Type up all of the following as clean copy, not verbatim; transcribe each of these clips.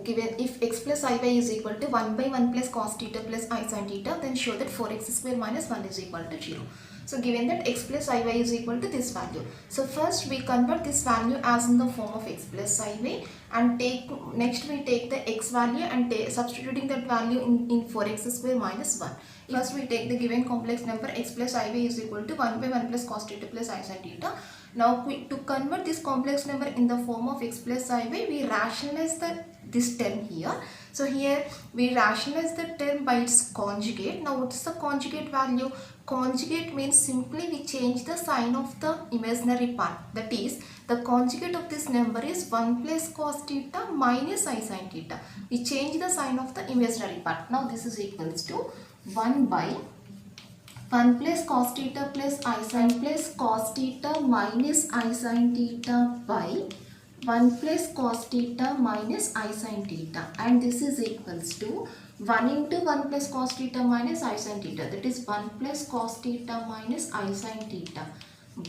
Given if x plus iy is equal to 1 by 1 plus cos theta plus I sin theta, then show that 4x square minus 1 is equal to 0. So given that x plus iy is equal to this value, so first we convert this value as in the form of x plus iy, and next we take the x value and substituting that value in 4x square minus 1. First we take the given complex number x plus iy is equal to 1 by 1 plus cos theta plus I sin theta. Now to convert this complex number in the form of x plus iy, we rationalize this term here. So here we rationalize the term by its conjugate. Now what is the conjugate value? Conjugate means simply we change the sign of the imaginary part. That is, the conjugate of this number is 1 plus cos theta minus I sin theta. We change the sign of the imaginary part. Now this is equals to 1 by 1 plus cos theta plus I sin plus cos theta minus I sin theta by 1 plus cos theta minus I sin theta, and this is equals to 1 into 1 plus cos theta minus I sin theta, that is 1 plus cos theta minus I sin theta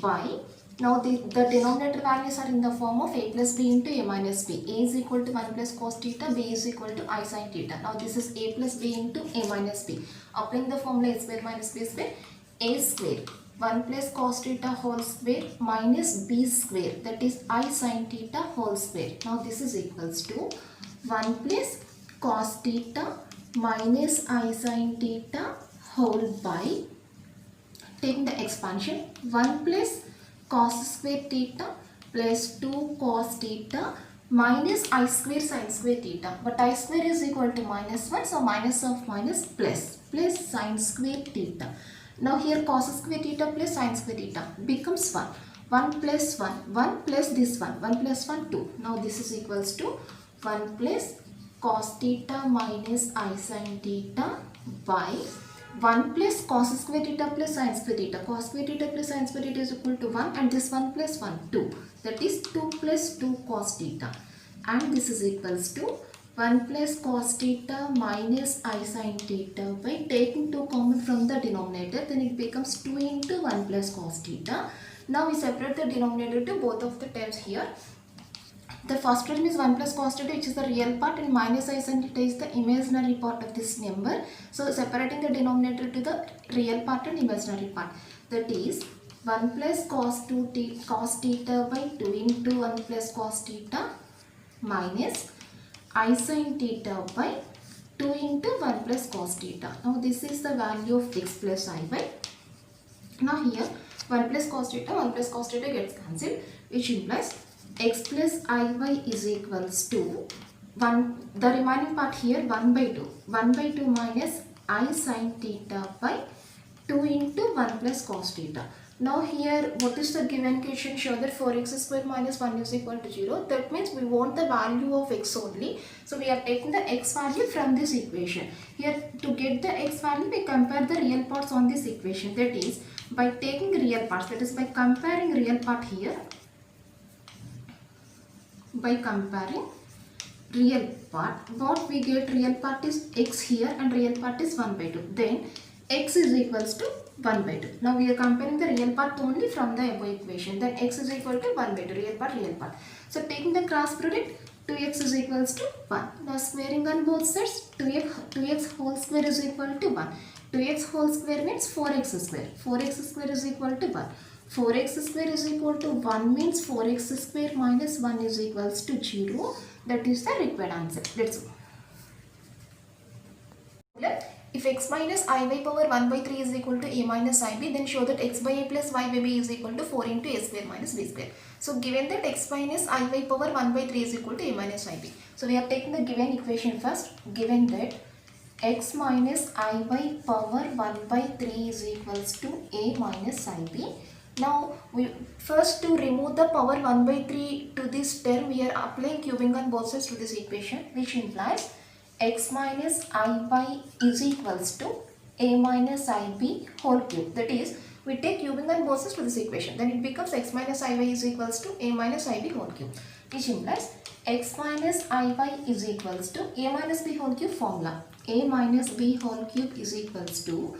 by, now the denominator values are in the form of a plus b into a minus b. A is equal to 1 plus cos theta, b is equal to I sin theta. Now this is a plus b into a minus b. Applying the formula a square minus b square, a square 1 plus cos theta whole square minus b square, that is I sin theta whole square. Now this is equals to 1 plus cos theta minus I sin theta whole by, taking the expansion, 1 plus cos square theta plus 2 cos theta minus I square sin square theta. But I square is equal to minus 1, so minus of minus plus sin square theta. Now here cos square theta plus sin square theta becomes 1. 1 plus 1, 1 plus this 1, 1 plus 1, 2. Now this is equals to 1 plus cos theta minus I sin theta by 1 plus cos square theta plus sin square theta. Cos square theta plus sin square theta is equal to 1, and this 1 plus 1, 2. That is 2 plus 2 cos theta. And this is equals to 1 plus cos theta minus I sin theta by taking 2 common from the denominator, then it becomes 2 into 1 plus cos theta. Now we separate the denominator to both of the terms here. The first term is 1 plus cos theta, which is the real part, and minus I sin theta is the imaginary part of this number. So separating the denominator to the real part and imaginary part, that is 1 plus cos theta by 2 into 1 plus cos theta minus I sin theta by 2 into 1 plus cos theta. Now this is the value of x plus iy. Now here 1 plus cos theta gets cancelled, which implies x plus iy is equals to 1, the remaining part here 1 by 2. 1 by 2 minus I sin theta by 2 into 1 plus cos theta. Now here what is the given equation? Show that 4x square minus 1 is equal to 0. That means we want the value of x only. So we are taking the x value from this equation. Here to get the x value, we compare the real parts on this equation. That is by taking real parts, that is by comparing real part here. By comparing real part, what we get, real part is x here and real part is 1 by 2. Then x is equals to 1 by 2. Now we are comparing the real part only from the above equation. Then x is equal to 1 by 2, real part. So taking the cross product, 2x is equals to 1. Now squaring on both sides, 2x whole square is equal to 1. 2x whole square means 4x square. 4x square is equal to 1. 4x square is equal to 1 means 4x square minus 1 is equals to 0. That is the required answer. Let's go. If x minus iy power 1 by 3 is equal to a minus ib, then show that x by a plus y by b is equal to 4 into a square minus b square. So given that x minus iy power 1 by 3 is equal to a minus ib. So we are taking the given equation first. Given that x minus iy power 1 by 3 is equals to a minus ib. Now we first, to remove the power 1 by 3 to this term, we are applying cubing on both sides to this equation, which implies x minus iy is equals to a minus ib whole cube. That is, we take cubing on both sides to this equation, then it becomes x minus iy is equals to a minus ib whole cube, which implies x minus iy is equals to a minus b whole cube formula. A minus b whole cube is equals to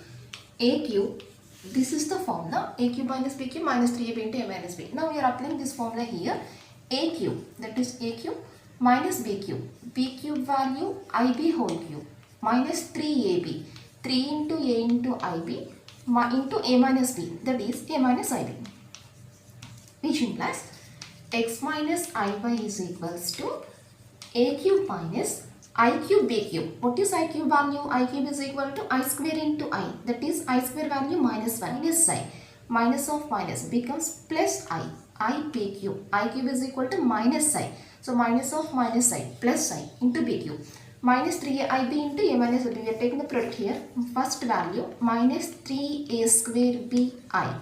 a cube. This is the formula, a cube minus b cube minus 3ab into a minus b. Now we are applying this formula here. A cube, that is a cube minus b cube. b cube value ib whole cube minus 3ab. 3 into a into ib into a minus b, that is a minus ib, which implies x minus iy is equals to a cube minus I cube b cube. What is I cube value? I cube is equal to I square into I. That is I square value minus 1 is psi. Minus of minus becomes plus I b cube. I cube is equal to minus psi. So minus of minus I plus I into b cube. Minus 3ib into a minus b. We are taking the product here. First value minus 3a square bi.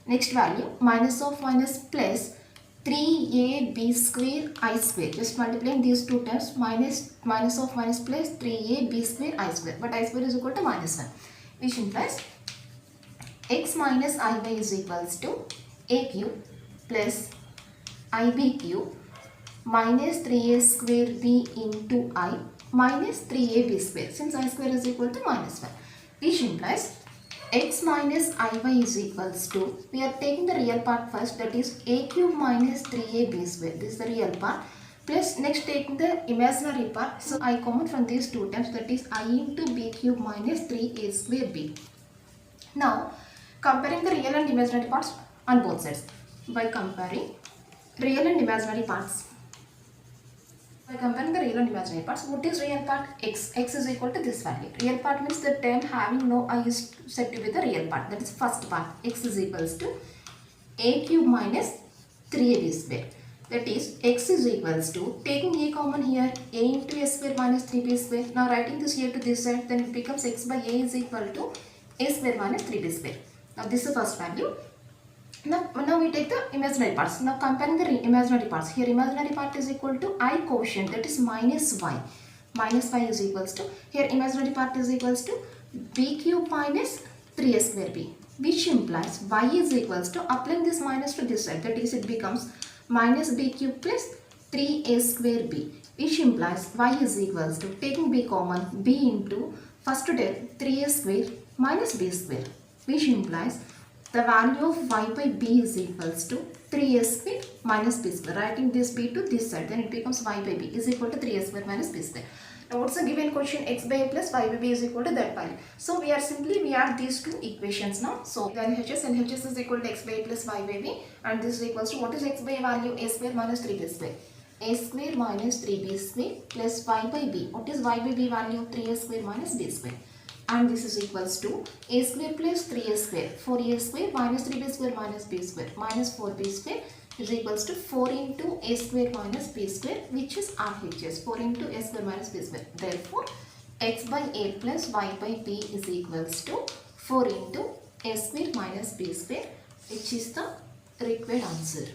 Next value minus of minus plus 3ab square I square. Just multiplying these two terms, minus of minus plus 3ab square I square. But I square is equal to minus 1. Which implies x minus iy is equals to a cube plus ib cube minus 3a square b into I minus 3ab square. Since I square is equal to minus 1. Which implies x minus iy is equals to, we are taking the real part first, that is a cube minus 3ab square. This is the real part. Plus next taking the imaginary part. So I common from these two terms, that is I into b cube minus 3a square b. Now comparing the real and imaginary parts on both sides. By comparing real and imaginary parts. By comparing the real and imaginary parts, what is real part? X. X is equal to this value. Real part means the term having no I is said to be the real part. That is first part. X is equals to a cube minus 3ab square. That is x is equals to, taking a common here, a into a square minus 3b square. Now writing this here to this side, then it becomes x by a is equal to a square minus 3b square. Now this is the first value. Now we take the imaginary parts. Now comparing the imaginary parts. Here imaginary part is equal to I quotient, that is minus y. Minus y is equals to, here imaginary part is equals to b cube minus 3a square b. Which implies y is equals to, applying this minus to this side, that is it becomes minus b cube plus 3a square b. Which implies y is equals to, taking b common, b into first term 3a square minus b square. Which implies the value of y by b is equals to 3a square minus b square. Writing this b to this side, then it becomes y by b is equal to 3a square minus b square. Now what's the given quotient? X by a plus y by b is equal to that value. So we add these two equations now. So then LHS is equal to x by a plus y by b, and this is equals to, what is x by a value? A square minus 3b square. A square minus 3b square plus y by b. What is y by b value? 3a square minus b square. And this is equals to a square plus 3a square. 4a square minus 3b square minus b square minus 4b square is equals to 4 into a square minus b square, which is RHS. 4 into a square minus b square. Therefore, x by a plus y by b is equals to 4 into a square minus b square, which is the required answer.